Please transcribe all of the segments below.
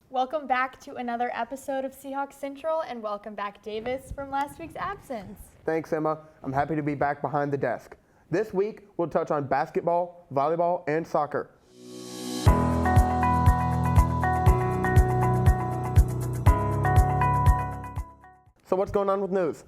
Welcome back to another episode of Seahawk Central, and welcome back, Davis, from last week's absence. Thanks, Emma. I'm happy to be back behind the desk. This week, we'll touch on basketball, volleyball, and soccer. So what's going on with news?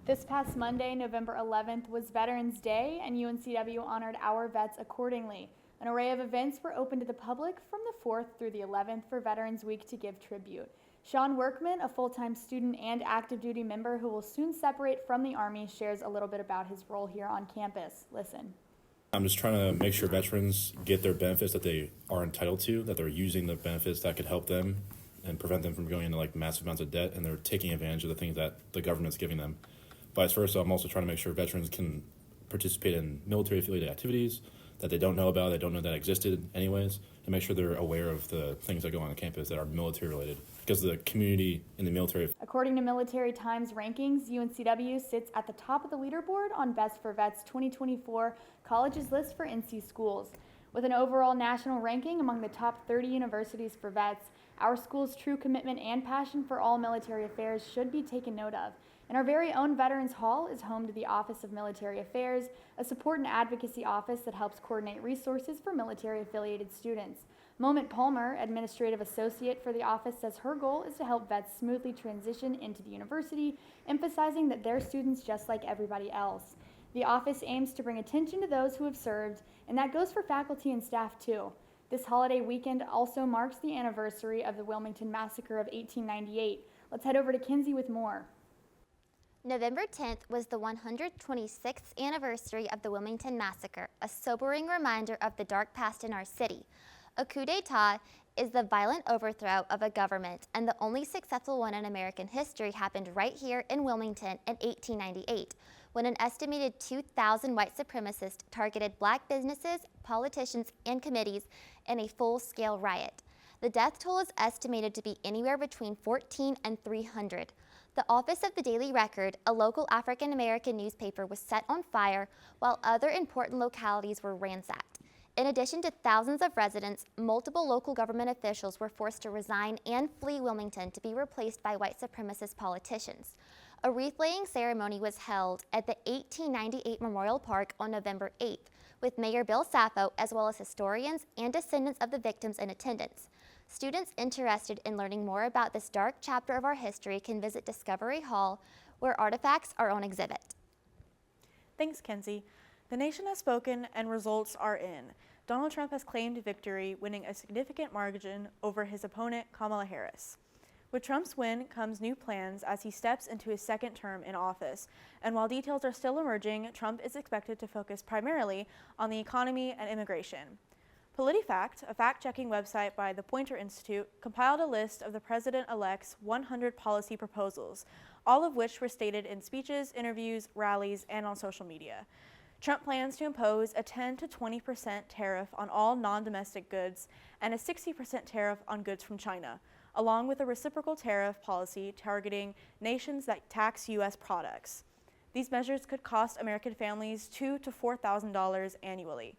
This past Monday, November 11th, was Veterans Day, and UNCW honored our vets accordingly. An array of events were open to the public from the 4th through the 11th for Veterans Week to give tribute. Sean Workman, a full-time student and active duty member who will soon separate from the Army, shares a little bit about his role here on campus. Listen. I'm just trying to make sure veterans get their benefits that they are entitled to, that they're using the benefits that could help them and prevent them from going into like massive amounts of debt, and they're taking advantage of the things that the government's giving them. Vice versa, I'm also trying to make sure veterans can participate in military-affiliated activities that they don't know about, they don't know that existed anyways, and make sure they're aware of the things that go on campus that are military-related, because the community in the military. According to Military Times rankings, UNCW sits at the top of the leaderboard on Best for Vets 2024 Colleges list for NC schools. With an overall national ranking among the top 30 universities for vets, our school's true commitment and passion for all military affairs should be taken note of. And our very own Veterans Hall is home to the Office of Military Affairs, a support and advocacy office that helps coordinate resources for military-affiliated students. Moment Palmer, administrative associate for the office, says her goal is to help vets smoothly transition into the university, emphasizing that they're students just like everybody else. The office aims to bring attention to those who have served, and that goes for faculty and staff too. This holiday weekend also marks the anniversary of the Wilmington Massacre of 1898. Let's head over to Kinsey with more. November 10th was the 126th anniversary of the Wilmington Massacre, a sobering reminder of the dark past in our city. A coup d'etat is the violent overthrow of a government, and the only successful one in American history happened right here in Wilmington in 1898, when an estimated 2,000 white supremacists targeted black businesses, politicians, and committees in a full-scale riot. The death toll is estimated to be anywhere between 14 and 300. The office of the Daily Record, a local African-American newspaper, was set on fire while other important localities were ransacked. In addition to thousands of residents, multiple local government officials were forced to resign and flee Wilmington to be replaced by white supremacist politicians. A wreath-laying ceremony was held at the 1898 Memorial Park on November 8th, with Mayor Bill Sappho as well as historians and descendants of the victims in attendance. Students interested in learning more about this dark chapter of our history can visit Discovery Hall, where artifacts are on exhibit. Thanks, Kenzie. The nation has spoken and results are in. Donald Trump has claimed victory, winning a significant margin over his opponent, Kamala Harris. With Trump's win comes new plans as he steps into his second term in office. And while details are still emerging, Trump is expected to focus primarily on the economy and immigration. PolitiFact, a fact-checking website by the Poynter Institute, compiled a list of the president-elect's 100 policy proposals, all of which were stated in speeches, interviews, rallies, and on social media. Trump plans to impose a 10 to 20% tariff on all non-domestic goods and a 60% tariff on goods from China, along with a reciprocal tariff policy targeting nations that tax U.S. products. These measures could cost American families $2,000 to $4,000 annually.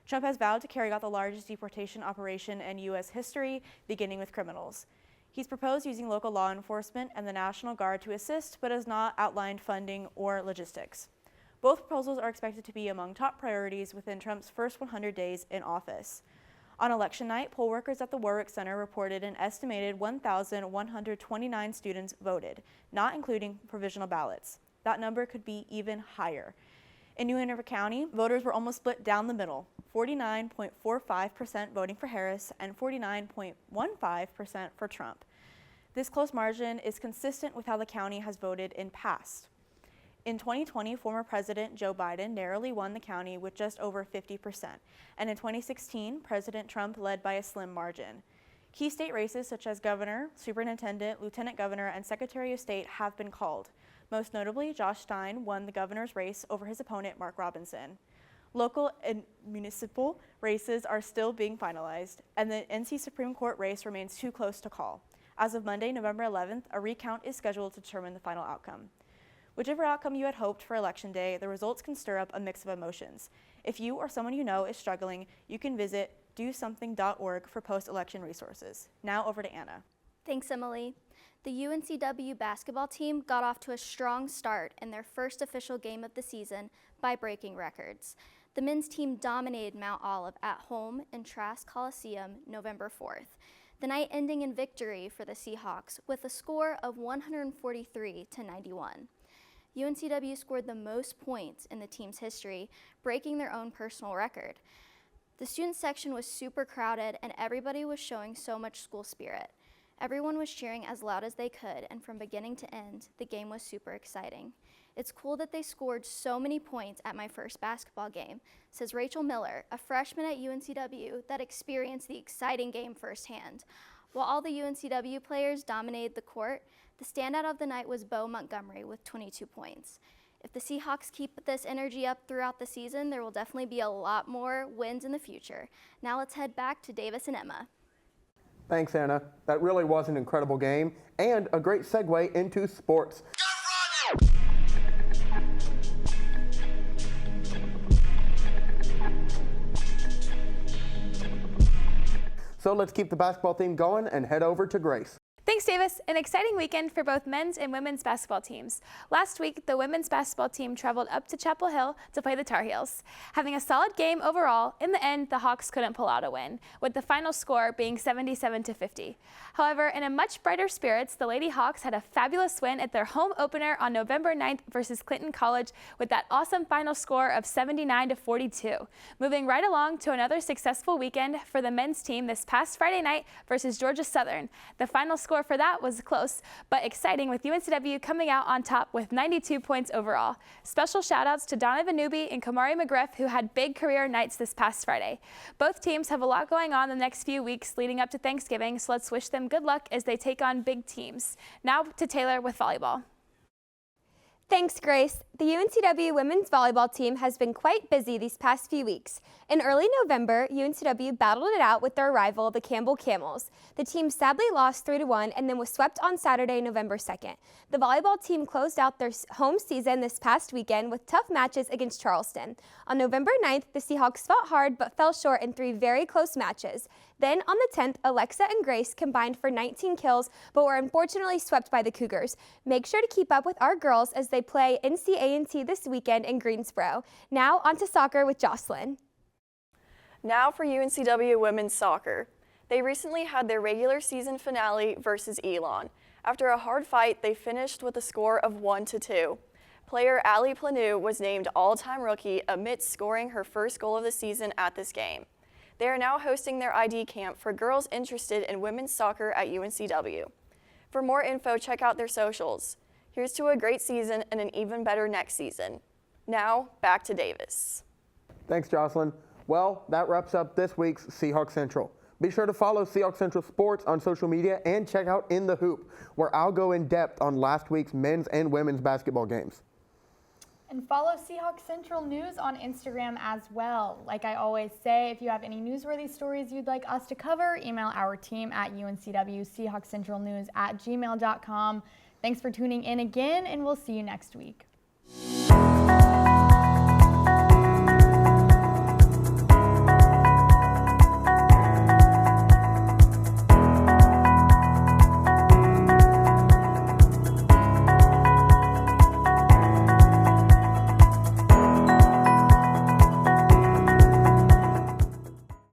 Trump has vowed to carry out the largest deportation operation in U.S. history, beginning with criminals. He's proposed using local law enforcement and the National Guard to assist, but has not outlined funding or logistics. Both proposals are expected to be among top priorities within Trump's first 100 days in office. On election night, poll workers at the Warwick Center reported an estimated 1,129 students voted, not including provisional ballots. That number could be even higher. In New Hanover County, voters were almost split down the middle, 49.45% voting for Harris and 49.15% for Trump. This close margin is consistent with how the county has voted in past. In 2020, former President Joe Biden narrowly won the county with just over 50%, and in 2016, President Trump led by a slim margin. Key state races such as governor, superintendent, lieutenant governor, and secretary of state have been called. Most notably, Josh Stein won the governor's race over his opponent, Mark Robinson. Local and municipal races are still being finalized, and the NC Supreme Court race remains too close to call. As of Monday, November 11th, a recount is scheduled to determine the final outcome. Whichever outcome you had hoped for Election Day, the results can stir up a mix of emotions. If you or someone you know is struggling, you can visit dosomething.org for post-election resources. Now over to Anna. Thanks, Emily. The UNCW basketball team got off to a strong start in their first official game of the season by breaking records. The men's team dominated Mount Olive at home in Trask Coliseum November 4th, the night ending in victory for the Seahawks with a score of 143-91. UNCW scored the most points in the team's history, breaking their own personal record. The student section was super crowded and everybody was showing so much school spirit. Everyone was cheering as loud as they could, and from beginning to end, the game was super exciting. It's cool that they scored so many points at my first basketball game, says Rachel Miller, a freshman at UNCW that experienced the exciting game firsthand. While all the UNCW players dominated the court, the standout of the night was Bo Montgomery with 22 points. If the Seahawks keep this energy up throughout the season, there will definitely be a lot more wins in the future. Now let's head back to Davis and Emma. Thanks, Anna. That really was an incredible game and a great segue into sports. So let's keep the basketball theme going and head over to Grace. Thanks, Davis. An exciting weekend for both men's and women's basketball teams. Last week, the women's basketball team traveled up to Chapel Hill to play the Tar Heels. Having a solid game overall, in the end, the Hawks couldn't pull out a win, with the final score being 77-50. However, in a much brighter spirits, the Lady Hawks had a fabulous win at their home opener on November 9th versus Clinton College with that awesome final score of 79-42. Moving right along to another successful weekend for the men's team this past Friday night versus Georgia Southern. The final score for that was close, but exciting, with UNCW coming out on top with 92 points overall. Special shout-outs to Donovan Newby and Kamari McGriff, who had big career nights this past Friday. Both teams have a lot going on the next few weeks leading up to Thanksgiving, so let's wish them good luck as they take on big teams. Now to Taylor with volleyball. Thanks, Grace. The UNCW women's volleyball team has been quite busy these past few weeks. In early November, UNCW battled it out with their rival, the Campbell Camels. The team sadly lost 3-1 and then was swept on Saturday, November 2nd. The volleyball team closed out their home season this past weekend with tough matches against Charleston. On November 9th, the Seahawks fought hard but fell short in 3 very close matches. Then on the 10th, Alexa and Grace combined for 19 kills but were unfortunately swept by the Cougars. Make sure to keep up with our girls as they play NCAA this weekend in Greensboro. Now on to soccer with Jocelyn. Now for UNCW women's soccer. They recently had their regular season finale versus Elon. After a hard fight, they finished with a score of 1-2. Player Allie Planu was named all-time rookie amidst scoring her first goal of the season at this game. They are now hosting their ID camp for girls interested in women's soccer at UNCW. For more info, check out their socials. Here's to a great season and an even better next season. Now, back to Davis. Thanks, Jocelyn. Well, that wraps up this week's Seahawk Central. Be sure to follow Seahawk Central Sports on social media and check out In the Hoop, where I'll go in depth on last week's men's and women's basketball games. And follow Seahawk Central News on Instagram as well. Like I always say, if you have any newsworthy stories you'd like us to cover, email our team at UNCW@gmail.com. Thanks for tuning in again, and we'll see you next week.